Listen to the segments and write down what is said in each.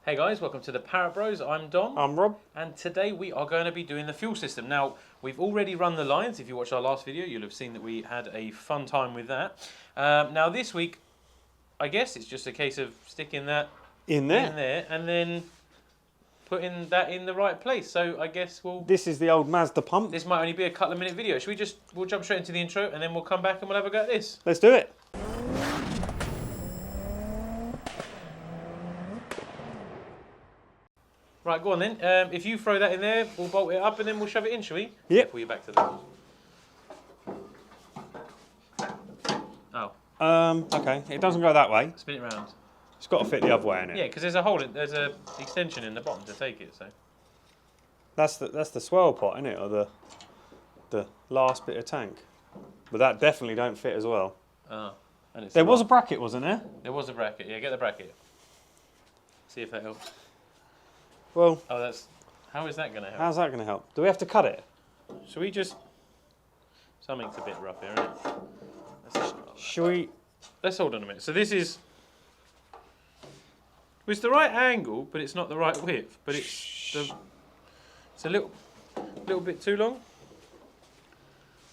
Hey guys, welcome to the Parrott Bros. I'm Dom. I'm Rob. And today we are going to be doing the fuel system. Now, we've already run the lines. If you watched our last video, you'll have seen that we had a fun time with that. Now this week, I guess it's just a case of sticking that in there and then putting that in the right place. So I guess we'll... This is the old Mazda pump. This might only be a couple of minute video. Should we we'll jump straight into the intro and then we'll come back and we'll have a go at this. Let's do it. Right, go on then. If you throw that in there, we'll bolt it up and then we'll shove it in, shall we? Yep. Pull you back to the... Oh. Okay, it doesn't go that way. Spin it round. It's got to fit the other way in it. Yeah, because there's a hole, there's a extension in the bottom to take it, so... That's the swirl pot, isn't it? Or the last bit of tank. But that definitely don't fit as well. Oh. And it's there was a bracket, wasn't there? There was a bracket, yeah, get the bracket. See if that helps. Well... Oh, that's... How is that going to help? How's that going to help? Do we have to cut it? Should we just... Something's a bit rough here, isn't it? Should we... Let's hold on a minute. So this is... It's the right angle, but it's not the right width. But it's a little bit too long.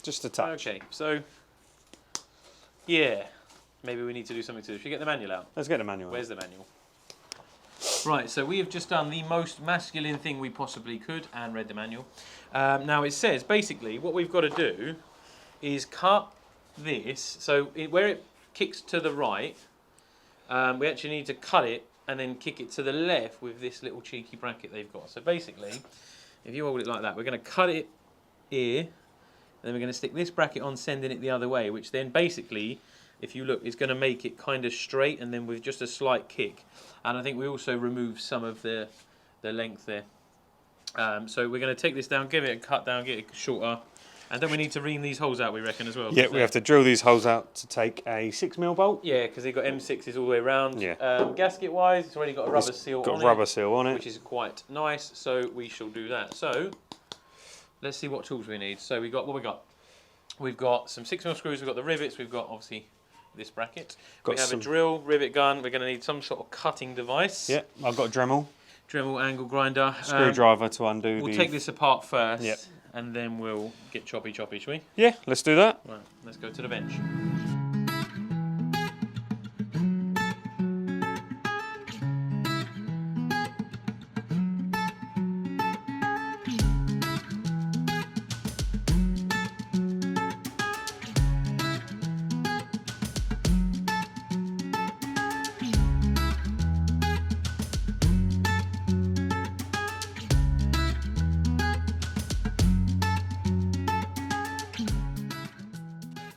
Just a touch. Okay, so... Yeah. Maybe we need to do something to this. Should we get the manual out? Let's get the manual. Where's the manual? Right, so we have just done the most masculine thing we possibly could and read the manual. Now it says, basically, what we've got to do is cut this. So where it kicks to the right, we actually need to cut it and then kick it to the left with this little cheeky bracket they've got. So basically, if you hold it like that, we're going to cut it here, and then we're going to stick this bracket on, sending it the other way, which then basically... If you look, it's going to make it kind of straight and then with just a slight kick. And I think we also remove some of the length there. So we're going to take this down, give it a cut down, get it shorter. And then we need to ream these holes out, we reckon, as well. Yeah, we have to drill these holes out to take a 6mm bolt. Yeah, because they've got M6s all the way around. Yeah. Gasket-wise, it's already got a rubber seal on it. Got a rubber seal on it. Which is quite nice, so we shall do that. So, let's see what tools we need. So we've got, what we got? We've got some 6mm screws, we've got the rivets, we've got, obviously, this bracket. We have a drill, rivet gun. We're going to need some sort of cutting device. Yeah, I've got a Dremel. Dremel angle grinder. Screwdriver to undo We'll take this apart first. Yep. And then we'll get choppy, shall we? Yeah, let's do that. Right, let's go to the bench.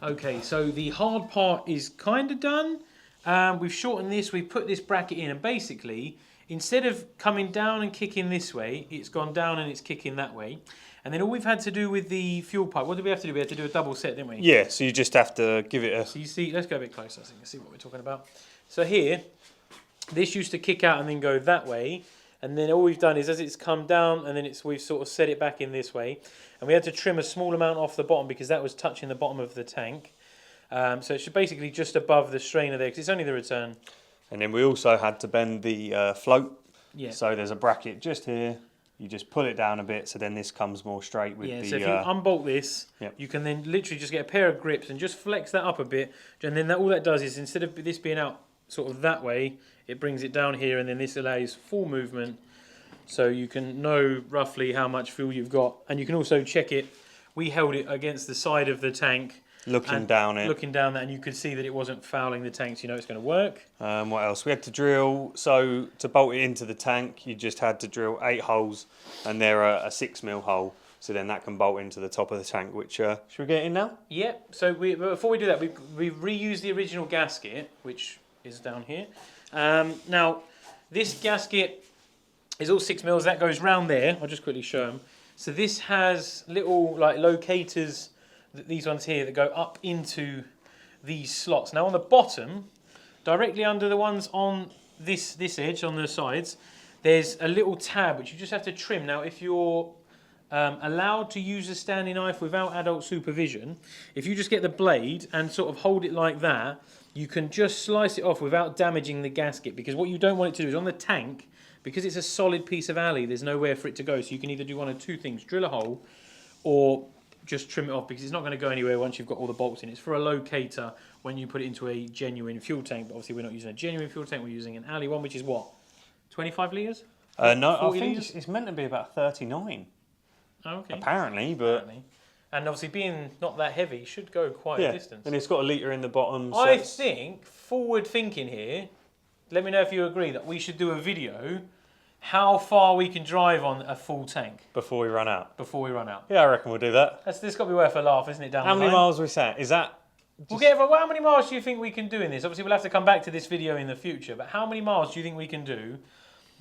Okay, so the hard part is kind of done. We've shortened this, we've put this bracket in, and basically, instead of coming down and kicking this way, it's gone down and it's kicking that way. And then all we've had to do with the fuel pipe, what did we have to do? We had to do a double set, didn't we? Yeah, so you just have to give it a... So you see, let's go a bit closer so you can see what we're talking about. So here, this used to kick out and then go that way. And then all we've done is, as it's come down, and then we've sort of set it back in this way. And we had to trim a small amount off the bottom because that was touching the bottom of the tank. So it's basically just above the strainer there, because it's only the return. And then we also had to bend the float. Yeah. So there's a bracket just here. You just pull it down a bit, so then this comes more straight with the... So if you unbolt this, yep. You can then literally just get a pair of grips and just flex that up a bit. And then all that does is, instead of this being out sort of that way, it brings it down here, and then this allows full movement, so you can know roughly how much fuel you've got, and you can also check it. We held it against the side of the tank, looking down that, and you could see that it wasn't fouling the tank, so you know it's going to work. What else? We had to drill, so to bolt it into the tank, you just had to drill 8 holes, and they're a 6mm hole. So then that can bolt into the top of the tank, which, should we get in now? Yep, so before we do that, we've reused the original gasket, which is down here. Now, this gasket is all 6mm, that goes round there. I'll just quickly show them. So this has little like locators, these ones here, that go up into these slots. Now on the bottom, directly under the ones on this edge, on the sides, there's a little tab which you just have to trim. Now if you're allowed to use a standing knife without adult supervision, if you just get the blade and sort of hold it like that, you can just slice it off without damaging the gasket, because what you don't want it to do is on the tank, because it's a solid piece of alley, there's nowhere for it to go. So you can either do one of two things: drill a hole, or just trim it off, because it's not going to go anywhere once you've got all the bolts in. It's for a locator when you put it into a genuine fuel tank. But obviously we're not using a genuine fuel tank. We're using an alley one, which is what, 25 litres? No, I 40 think litres? it's meant to be about 39. Oh, okay. Apparently, but Apparently. And obviously being not that heavy, should go quite a distance. And it's got a litre in the bottom. So I think, forward thinking here, let me know if you agree that we should do a video how far we can drive on a full tank before we run out. before we run out. Yeah, I reckon we'll do that. This got to be worth a laugh, isn't it? Down How the many line? miles we set? Is that? We'll get how many miles do you think we can do in this? Obviously, we'll have to come back to this video in the future, but how many miles do you think we can do?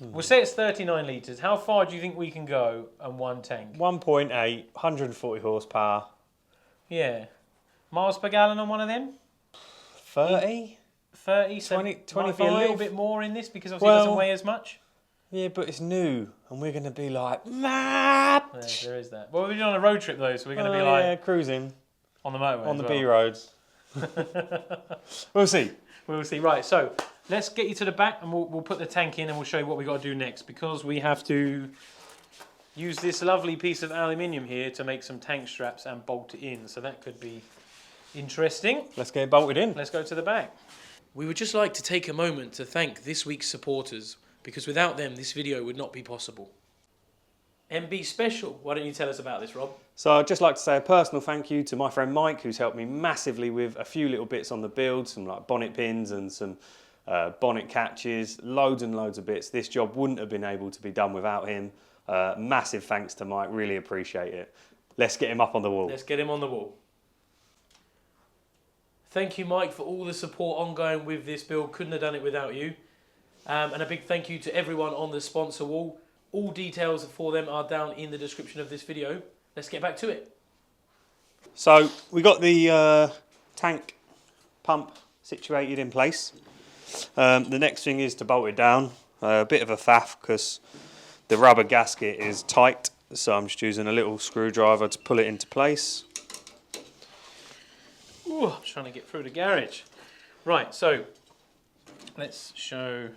We'll say it's 39 litres. How far do you think we can go on one tank? 1.8, 140 horsepower. Yeah. Miles per gallon on one of them? 30? 30? So 20, might be a 25? little bit more in this because obviously it doesn't weigh as much. Yeah, but it's new, and we're going to be like, mad. Yeah, there is that. Well, we're doing on a road trip though, so we're going to be like cruising on the motorway on as the well. B roads. We'll see. We'll see. Right, so let's get you to the back and we'll put the tank in and we'll show you what we got to do next, because we have to use this lovely piece of aluminium here to make some tank straps and bolt it in. So that could be interesting. Let's get it bolted in. Let's go to the back. We would just like to take a moment to thank this week's supporters, because without them this video would not be possible. MB Special, why don't you tell us about this, Rob? So I'd just like to say a personal thank you to my friend Mike, who's helped me massively with a few little bits on the build, some like bonnet pins and some bonnet catches, loads and loads of bits. This job wouldn't have been able to be done without him. Massive thanks to Mike, really appreciate it. Let's get him up on the wall. Let's get him on the wall. Thank you, Mike, for all the support ongoing with this build. Couldn't have done it without you. And a big thank you to everyone on the sponsor wall. All details for them are down in the description of this video. Let's get back to it. So we got the tank pump situated in place. The next thing is to bolt it down. A bit of a faff because the rubber gasket is tight, so I'm just using a little screwdriver to pull it into place. Ooh, I'm trying to get through the garage. Right, so let's show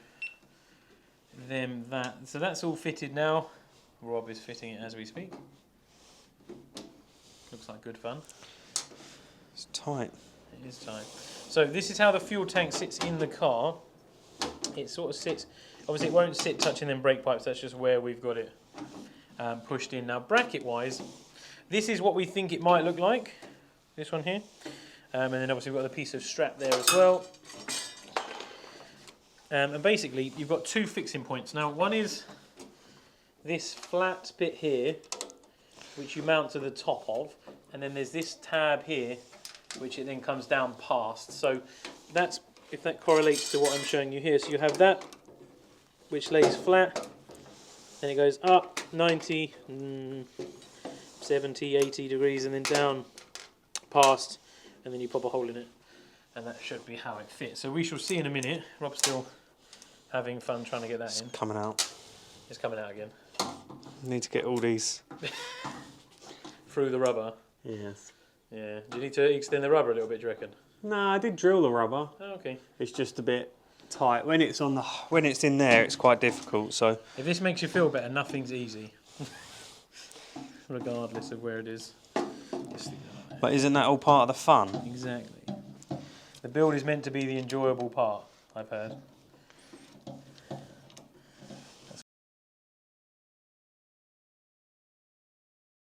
them that. So that's all fitted now. Rob is fitting it as we speak. Looks like good fun. It's tight. It is tight. So this is how the fuel tank sits in the car. It sort of sits, obviously it won't sit touching them brake pipes, that's just where we've got it pushed in. Now bracket wise, this is what we think it might look like, this one here. And then obviously we've got the piece of strap there as well. And basically you've got two fixing points. Now one is this flat bit here, which you mount to the top of, and then there's this tab here, which it then comes down past. So that's, if that correlates to what I'm showing you here. So you have that, which lays flat, then it goes up 90, 70, 80 degrees, and then down past, and then you pop a hole in it, and that should be how it fits. So we shall see in a minute. Rob's still having fun trying to get that It's in. coming out. It's coming out again. Need to get all these. Through the rubber. Yes. Yeah. Do you need to extend the rubber a little bit, do you reckon? No, I did drill the rubber. Oh, okay. It's just a bit tight. When it's in there, it's quite difficult. So If this makes you feel better, nothing's easy. Regardless of where it is. Just stick that on there. but isn't that all part of the fun? Exactly. The build is meant to be the enjoyable part, I've heard.